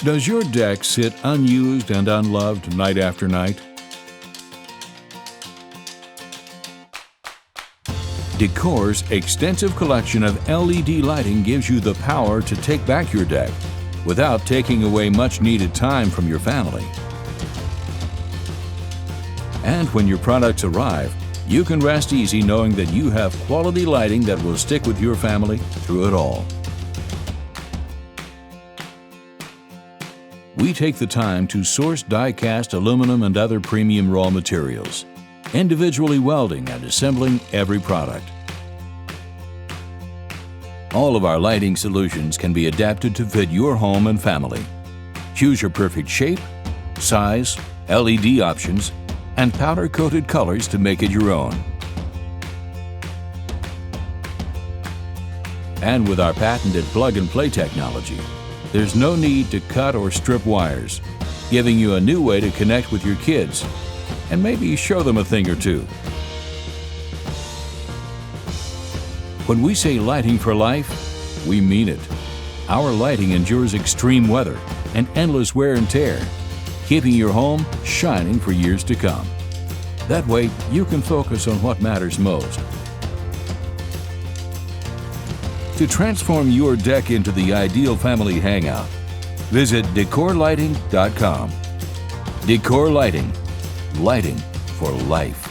Does your deck sit unused and unloved night after night? DEKOR's extensive collection of LED lighting gives you the power to take back your deck without taking away much needed time from your family. And when your products arrive, you can rest easy knowing that you have quality lighting that will stick with your family through it all. We take the time to source die-cast aluminum and other premium raw materials, individually welding and assembling every product. All of our lighting solutions can be adapted to fit your home and family. Choose your perfect shape, size, LED options, and powder-coated colors to make it your own. And with our patented plug-and-play technology, there's no need to cut or strip wires, giving you a new way to connect with your kids and maybe show them a thing or two. When we say lighting for life, we mean it. Our lighting endures extreme weather and endless wear and tear, keeping your home shining for years to come. That way, you can focus on what matters most. To transform your deck into the ideal family hangout, visit dekorlighting.com. DEKOR Lighting. Lighting for life.